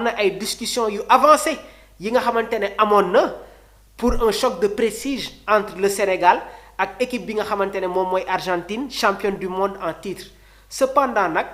na ay discussions yu avancées yi nga xamante ne amoon na pour un choc de prestige entre le Sénégal ak équipe bi nga xamante ne moom mooy Argentine championne du monde en titre. Cependant nag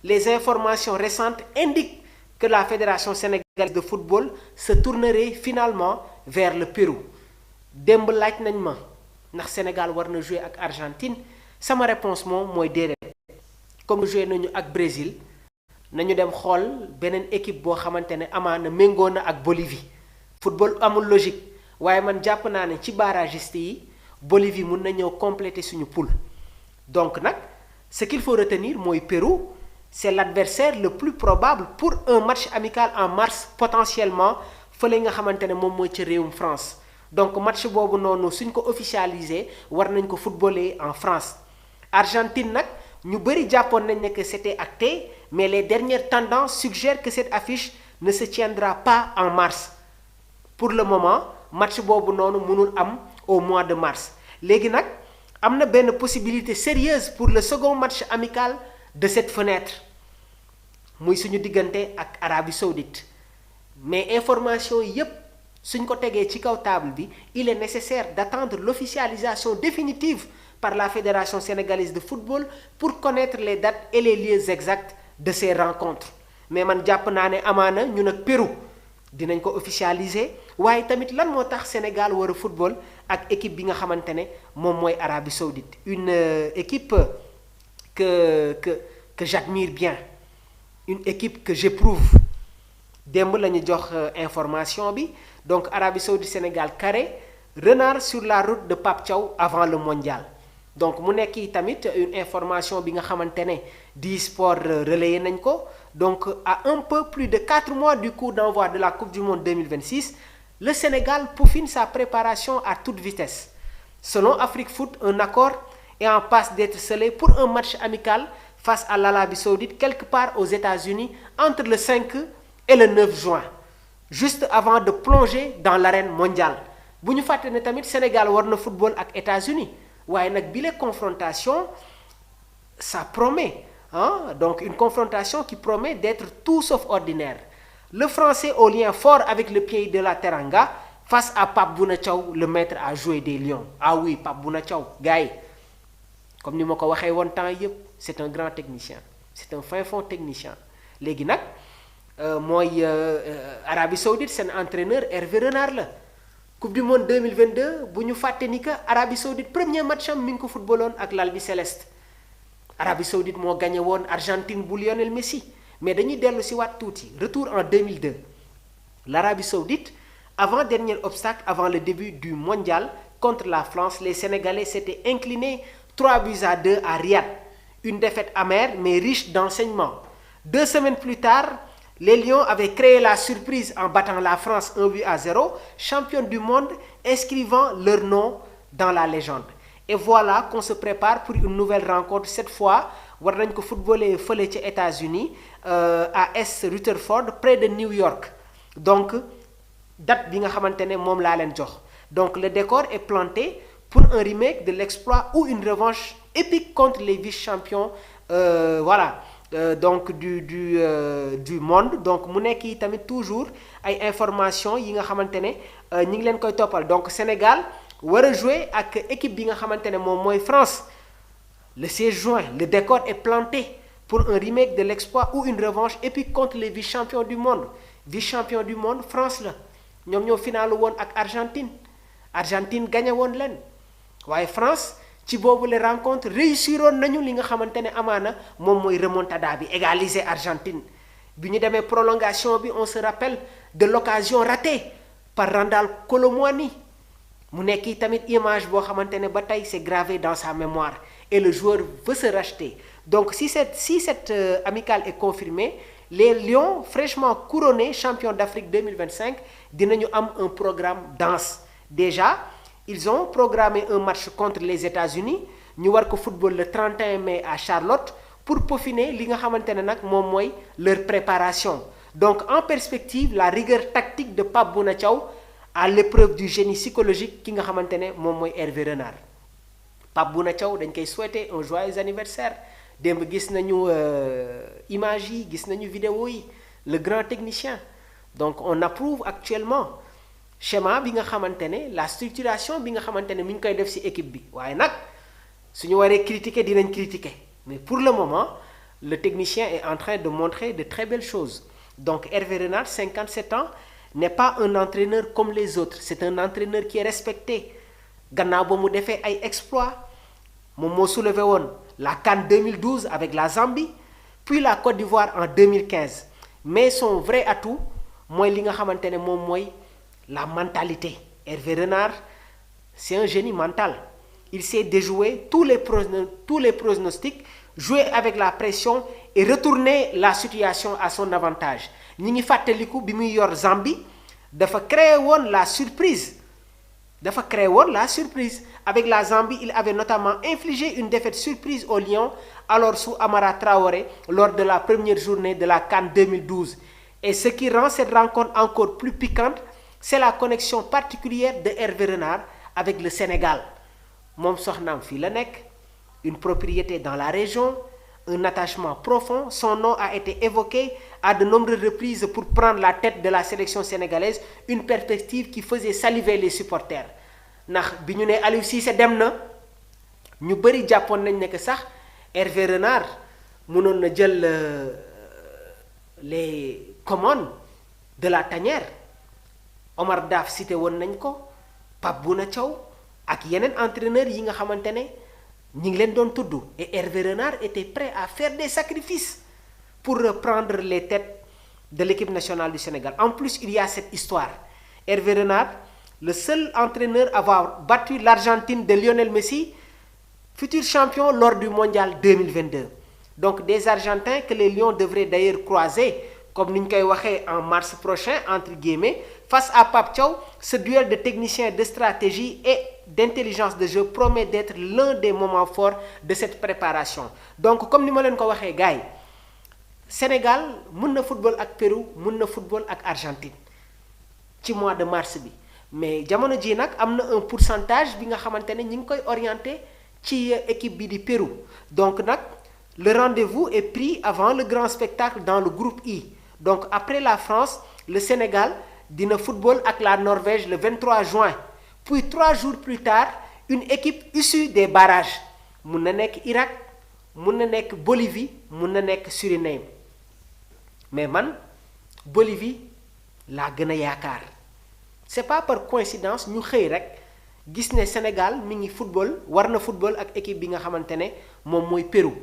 les informations récentes indiquent que la fédération sénégalaise de football se tournerait finalement vers le Pérou. Démb laaj nañ ma ndax Sénégal war na jouer ak Argentine sama réponse moom mooy déedéet. Comme joué nañu ak Brésil nañu dem xool beneen équipe boo xamante ne amaana méngoo na ak Bolivie. Football amul logique waaye man jàpp naa ne ci barragiste yi Bolivie mun na ñëw compléter suñu poule. Donc nag ce qu'il faut retenir mooy Pérou c'est l'adversaire le plus probable pour un match amical en mars potentiellement fële nga xamante ne moom mooy ci réewum France. Donc match boobu noonu suñ ko officialisé war nañ ko footballer en France. Argentine nag ñu bëri jàppoon nañ ne que c'était acté mais les dernières tendances suggèrent que cette affiche ne se tiendra pas en mars. Pour le moment match boobu noonu mënul am au mois de mars léegi nag am na benn possibilité sérieuse pour le second match amical de cette fenêtre muy suñu diggante ak Arabie Saoudite mais information yépp suñ ko tegee ci kaw table bi il est nécessaire d'attendre l'officialisation définitive par la Fédération sénégalaise de football pour connaître les dates et les lieux exacts de ces rencontres mais man jàpp naa ne amaana ñun ak Pérou dinañ ko officialiser waaye tamit lan moo tax Sénégal war a football ak équipe bi nga xamante ne moom mooy Arabie Saoudite une équipe que j'admire bien une équipe que j'éprouve démb la ñu jox information bi donc Arabie Saoudite Sénégal carré renard sur la route de Pape Thiaw avant le mondial donc mu nekk tamit une information bi nga xamante ne di sport relayé nañ ko donc à un peu plus de 4 mois du coup d'envoi de la Coupe du Monde 2026 le Sénégal peaufine sa préparation à toute vitesse selon Afrique Foot un accord est en passe d'être scellé pour un match amical face à l'Arabie Saoudite quelque part aux États-Unis entre le 5 et le 9 juin juste avant de plonger dans l'arène mondiale bu ñu fàtte ne tamit Sénégal war na football ak États-Unis waaye nag bile confrontation ça promet donc une confrontation qui promet d'être tout sauf ordinaire le Français au lien fort avec le pays de la Teranga face à Pape Bouna Thiaw le maître à jouer des Lions ah oui Pape Bouna Thiaw gars yi comme ni ma ko waxee woon temps yëpp c'est un grand technicien c'est un fin fond technicien léegi nag mooy Arabie Saoudite seen entraîneur Hervé Renard la Coupe du Monde 2022 bu ñu fàtte ni que Arabie Saoudite premier match am mi ngi ko footballoon ak l'Albi Céleste Arabie Saoudite moo gagné woon Argentine bu Lionel Messi mais dañuy dellu si waat tuuti retour en 2002 l'Arabie Saoudite avant-dernier obstacle avant le début du mondial contre la France les Sénégalais s'étaient inclinés 3-2 à Riyad une défaite amère mais riche d'enseignements 2 semaines plus tard les Lions avaient créé la surprise en battant la France 1-0 championne du monde inscrivant leur nom dans la légende et voilà qu'on se prépare pour une nouvelle rencontre cette fois war nañ ko footballer fële ci États-Unis à East Rutherford près de New York donc date bi nga xamante ne moom laa leen jox donc le décor est planté pour un remake de l'exploit ou une revanche épique contre les vice-champions voilà donc du monde donc mu nekk yi tamit toujours ay informations yi nga xamante ne ñi ngi leen koy toppal donc Sénégal war a jouer ak équipe bi nga xamante ne moom mooy France le 16 juin le décor est planté pour un remake de l'exploit ou une revanche épique contre les vice-champions du monde vice-champion du monde France la ñoom ñoo finalu woon ak Argentine gagné woon leen waaye France ci boobu les rencontres réussiroon nañu li nga xamante ne amaana moom mooy remontada bi égaliser Argentine bi ñu demee prolongation bi on se rappelle de l'occasion ratée par Randal Kolo Muani mu nekk tamit image boo xamante ne ba tey c'est gravé dans sa mémoire et le joueur veut se racheter donc si cette amicale est confirmée les Lions fraîchement couronnés champions d'Afrique 2025 dinañu am un programme dense déjà ils ont programmé un match contre les États-Unis ñu war ko football le 31 mai à Charlotte pour peaufiner li nga xamante ne nag moom mooy leur préparation donc en perspective la rigueur tactique de Pape Bouna Thiaw à l'épreuve du génie psychologique ki nga xamante ne moom mooy Hervé Renard Pape Bouna Thiaw dañ koy souhaiter un joyeux anniversaire démb gis nañu image yi gis nañu vidéo yi le grand technicien donc on approuve actuellement schéma bi nga xamante ne la structuration bi nga xamante ne mi ngi koy def ci équipe bi waaye nag suñu waree critiquer dinañ critiquer mais pour le moment le technicien est en train de montrer de très belles choses donc Hervé Renard 57 ans n'est pas un entraîneur comme les autres c'est un entraîneur qui est respecté gannaaw ba mu defee ay exploits moom moo soulevé woon la CAN 2012 avec la Zambie puis la Côte d'Ivoire en 2015 mais son vrai atout mooy li nga xamante ne moom mooy la mentalité. Hervé Renard c'est un génie mental il sait déjouer tous les pronostics jouer avec la pression et retourner la situation à son avantage ñi ngi fàttaliku bi muy yor Zambie dafa créer woon la surprise avec la Zambie il avait notamment infligé une défaite surprise aux Lions alors sous Amara Traoré lors de la première journée de la CAN 2012 et ce qui rend cette rencontre encore plus piquante c'est la connexion particulière de Hervé Renard avec le Sénégal moom soxnaam fii la nekk une propriété dans la région un attachement profond son nom a été évoqué à de nombreuses reprises pour prendre la tête de la sélection sénégalaise une perspective qui faisait saliver les supporters ndax bi ñu ne Aliou Cissé dem na ñu bëri jàppoon nañ ne que sax Hervé Renard mënoon na jël les commandes de la tanière Omar Daf cité woon nañ ko Pape Bouna Thiaw ak yeneen entraîneurs yi nga xamante ne ñi ngi leen doon tudd et Hervé Renard était prêt à faire des sacrifices pour prendre les têtes de l'équipe nationale du Sénégal en plus il y a cette histoire Hervé Renard le seul entraîneur à avoir battu l'Argentine de Lionel Messi futur champion lors du mondial 2022 donc des Argentins que les Lions devraient d'ailleurs croiser comme ni ñu koy waxee en mars prochain entre guillemets face à Pape Thiaw ce duel de techniciens de stratégie et d'intelligence de jeu promet d'être l'un des moments forts de cette préparation donc comme ni ma leen ko waxee gars yi Sénégal mun na football ak Pérou mun na football ak Argentine ci mois de mars bi mais jamono ji nag am na un pourcentage bi nga xamante ne ñi ngi koy orienté ci équipe bi di Pérou donc nag le rendez-vous est pris avant le grand spectacle dans le groupe I donc après la France le Sénégal dina football ak la Norvège le 23 juin puis 3 jours plus tard une équipe issue des barrages mun na nekk Irak mun na nekk Bolivie mun na nekk Suriname mais man Bolivie laa gën a yaakaar c'est pas par coïncidence ñu xëy rek gis ne Sénégal mi ngi football war na football ak équipe bi nga xamante ne moom mooy Pérou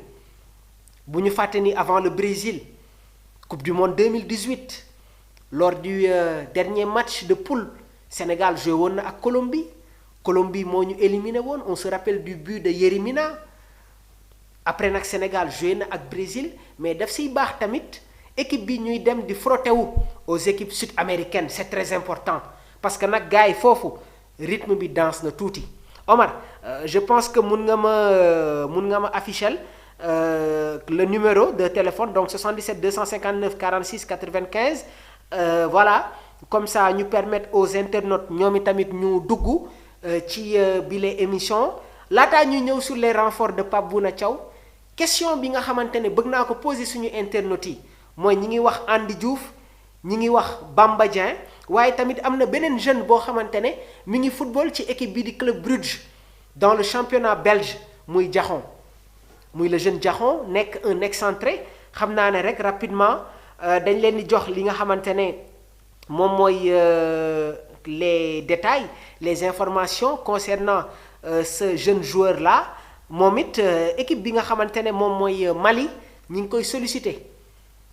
bu ñu fàtte ni avant le Brésil Coupe du Monde 2018 lors du dernier match de poule Sénégal joué woon na ak Colombie moo ñu éliminé woon on se rappelle du but de Yerimina après nag Sénégal joué na ak Brésil mais daf siy baax tamit équipe bi ñuy dem di frotter wu aux équipes sud-américaines c'est très important parce que nag gars yi foofu rythme bi danse na tuuti Omar je pense que mun nga ma afficher le numéro de téléphone donc 77 259 46 95 voilà comme ça ñu permettre aux internautes ñoom itamit ñu dugg ci bile émission laataa ñu ñëw sur les renforts de Pape Bouna Thiaw question bi nga xamante ne bëgg naa ko poser suñu internautes yi mooy ñi ngi wax Andy Diouf ñi ngi wax Bamba Dieng waaye tamit am na beneen jeune boo xamante ne mi ngi football ci équipe bi di Club Brugge dans le championnat belge muy Diakhoum muy le jeune Diakhoum nekk un excentré xam naa ne rek rapidement dañ leen di jox li nga xamante ne moom mooy les détails les informations concernant ce jeune joueur là moom it équipe bi nga xamante ne moom mooy Mali ñi ngi koy solliciter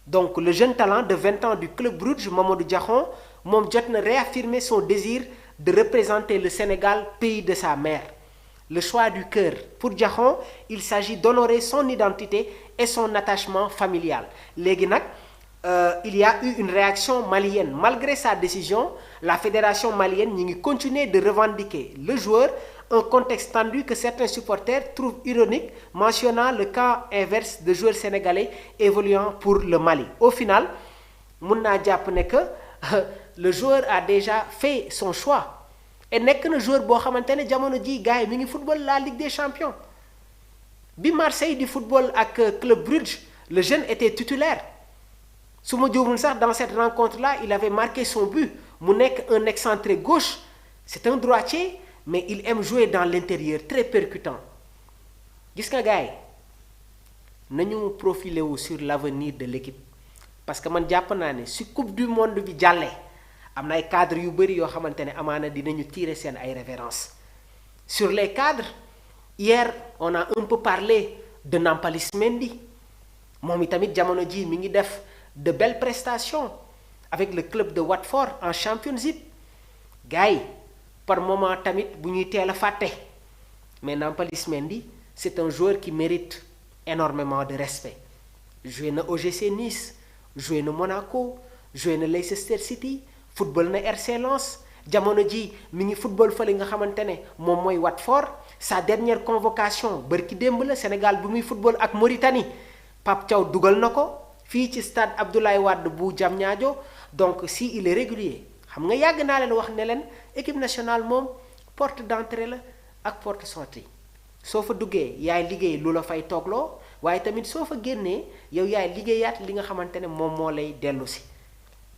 donc le jeune talent de 20 ans du Club Brugge Mamadou Diakhoum moom jot na réaffirmer son désir de représenter le Sénégal pays de sa mère le choix du cœur pour Diakhoum il s'agit d'honorer son identité et son attachement familial léegi nag il y a eu une réaction malienne malgré sa décision la fédération malienne ñi ngi continuer de revendiquer le joueur un contexte tendu que certains supporters trouvent ironique mentionnant le cas inverse de joueurs sénégalais évoluant pour le Mali au final mun naa jàpp ne que le joueur a déjà fait son choix et nekk na joueur boo xamante ne jamono ji gars yi mi ngi football la Ligue des Champions bi Marseille di football ak Club Brugge le jeune était titulaire su ma juumul sax dans cette rencontre-là il avait marqué son but mu nekk un excentré gauche c'est un droitier mais il aime jouer dans l'intérieur très percutant gis nga gars yi nañu profiler wu sur l'avenir de l'équipe parce que man jàpp naa ne si coupe du monde bi jàllee am na ay cadres yu bëri yoo xamante ne amaana dinañu tirer seen ay révérences sur les cadres hier on a un peu parlé de Nampalys Mendy moom itamit jamono ji mi ngi def de belles prestations avec le club de Watford en Championship gars yi par moment tamit bu ñuy teel a fàtte mais Nampalys Mendy c'est un joueur qui mérite énormément de respect joué na OGC Nice joué na Monaco joué na Leicester City football na RC Lens jamono ji mi ngi football fële nga xamante ne moom mooy Watford sa dernière convocation bërki démb la Sénégal bi muy football ak Mauritanie Pape Thiaw dugal na ko fii ci stade Abdoulaye Wade bu Diamniadio donc si il est régulier xam nga yàgg naa leen wax ne leen équipe nationale moom porte d'entrée la ak porte sortie soo fa duggee yaay liggéey lu la fay toogloo waaye tamit soo fa génnee yow yaay liggéeyaat li nga xamante ne moom moo lay dellu si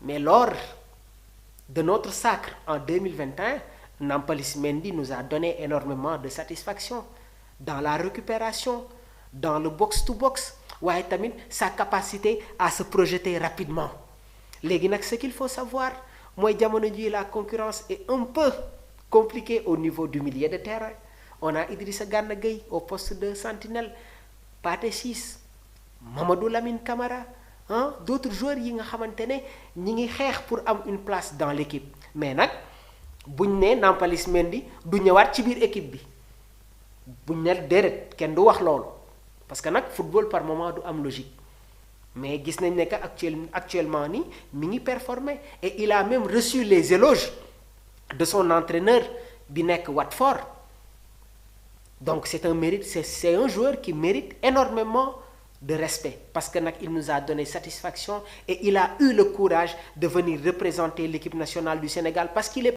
mais lors de notre sacre en 2021 Nampalys Mendy nous a donné énormément de satisfaction dans la récupération dans le box-to-box waaye tamit sa capacité à se projeter rapidement léegi nag ce qu'il faut savoir mooy jamono ji la concurrence est un peu compliquée au niveau du milieu de terrain on a Idrissa Gana Gueye au poste de sentinelle Pathé Ciss Mamadou Lamine Camara d'autres joueurs yi nga xamante ne ñi ngi xeex pour am une place dans l'équipe mais nag buñ ne Nampalys Mendy du ñëwaat ci biir équipe bi buñ ne déedéet kenn du wax loolu parce que nag football par moment du am logique mais gis nañ ne que actuellement ni mi ngi performer et il a même reçu les éloges de son entraîneur bi nekk Watford donc c'est un mérite c'est un joueur qui mérite énormément de respect parce que nag il nous a donné satisfaction et il a eu le courage de venir représenter l'équipe nationale du Sénégal parce qu'il est